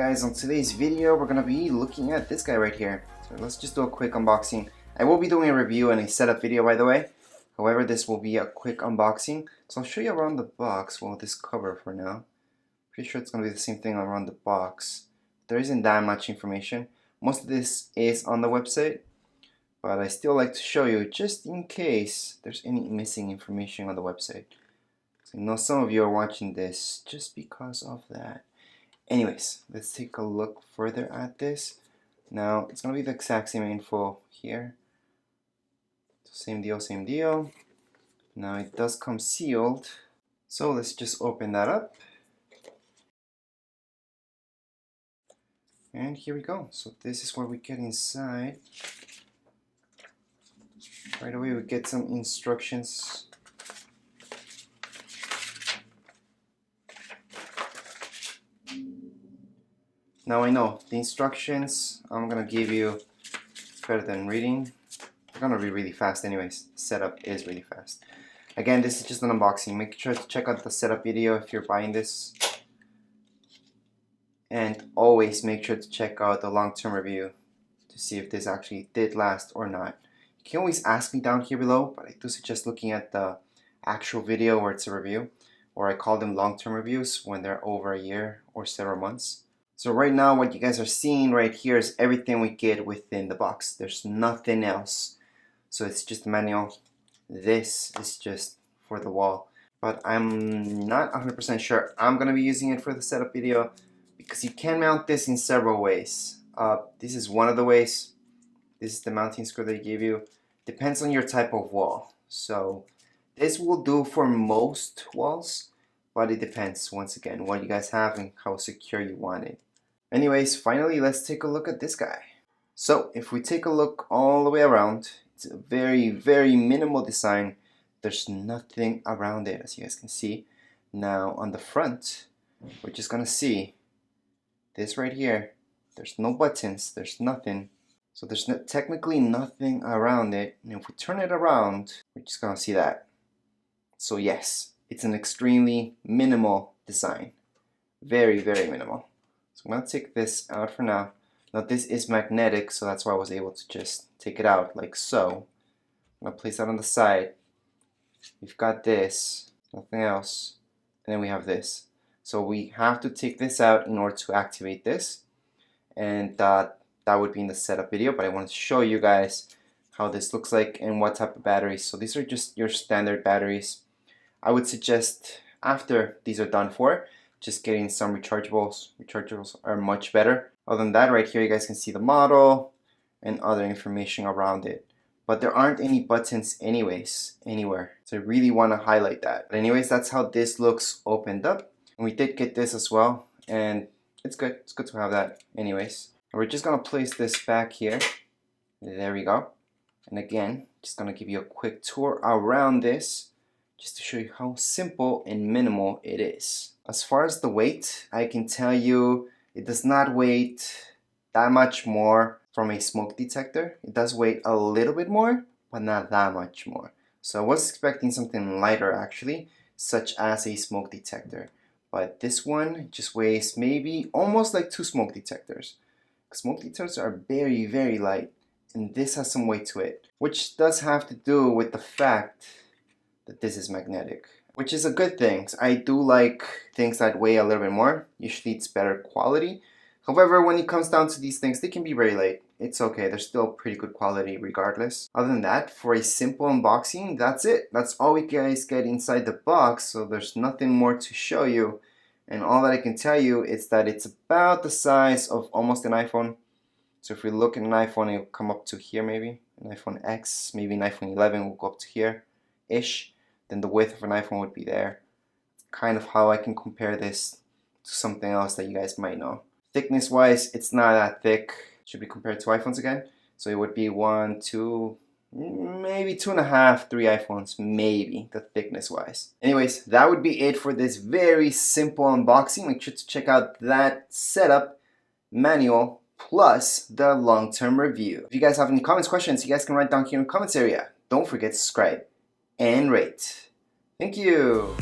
guys, on today's video we're gonna be looking at this guy right here. So let's just do a quick unboxing. I will be doing a review and a setup video, by the way. However, this will be a quick unboxing. So I'll show you around the box, well, this cover for now. Pretty sure it's gonna be the same thing around the box. There isn't that much information. Most of this is on the website, but I still like to show you just in case there's any missing information on the website. So I know some of you are watching this just because of that. Anyways, let's take a look further at this. Now, it's going to be the exact same info here. So same deal, same deal. Now, it does come sealed. So let's just open that up. And here we go. So this is what we get inside. Right away, we get some instructions. Now I know the instructions I'm gonna give you is better than reading. They're gonna be really fast anyways. The setup is really fast. Again, this is just an unboxing. Make sure to check out the setup video if you're buying this. And always make sure to check out the long-term review to see if this actually did last or not. You can always ask me down here below, but I do suggest looking at the actual video where it's a review, or I call them long-term reviews when they're over a year or several months. So right now what you guys are seeing right here is everything we get within the box. There's nothing else. So it's just a manual. This is just for the wall. But I'm not 100% sure I'm going to be using it for the setup video because you can mount this in several ways. This is one of the ways. This is the mounting screw they give you. Depends on your type of wall. So this will do for most walls, but it depends once again what you guys have and how secure you want it. Anyways, finally, let's take a look at this guy. So if we take a look all the way around, it's a very, very minimal design. There's nothing around it, as you guys can see. Now on the front, we're just gonna see this right here. There's no buttons, there's nothing. So there's technically nothing around it. And if we turn it around, we're just gonna see that. So yes, it's an extremely minimal design. Very, very minimal. So I'm going to take this out for now. Now this is magnetic, so that's why I was able to just take it out like so. I'm going to place that on the side. We've got this, nothing else, and then we have this. So we have to take this out in order to activate this, and that would be in the setup video, but I wanted to show you guys how this looks like and what type of batteries. So these are just your standard batteries. I would suggest after these are done for, just getting some rechargeables. Rechargeables are much better. Other than that, right here you guys can see the model and other information around it. But there aren't any buttons anyways, anywhere. So I really want to highlight that. But anyways, that's how this looks opened up. And we did get this as well, and it's good. It's good to have that anyways. And we're just going to place this back here. There we go. And again, just going to give you a quick tour around this, just to show you how simple and minimal it is. As far as the weight, I can tell you it does not weigh that much more from a smoke detector. It does weigh a little bit more, but not that much more. So I was expecting something lighter actually, such as a smoke detector. But this one just weighs maybe almost like 2 smoke detectors. Smoke detectors are very, very light, and this has some weight to it, which does have to do with the fact that this is magnetic, which is a good thing. I do like things that weigh a little bit more. Usually it's better quality. However, when it comes down to these things, they can be very light. It's okay, they're still pretty good quality regardless. Other than that, for a simple unboxing, that's it. That's all we guys get inside the box, so there's nothing more to show you. And all that I can tell you is that it's about the size of almost an iPhone. So if we look at an iPhone, it'll come up to here maybe. An iPhone X, maybe an iPhone 11 will go up to here-ish. Then the width of an iPhone would be there. Kind of how I can compare this to something else that you guys might know. Thickness wise, it's not that thick. Should be compared to iPhones again. So it would be 1, 2, maybe 2.5, 3 iPhones, maybe, the thickness wise. Anyways, that would be it for this very simple unboxing. Make sure to check out that setup manual plus the long-term review. If you guys have any comments, questions, you guys can write down here in the comments area. Don't forget to subscribe and rate. Thank you.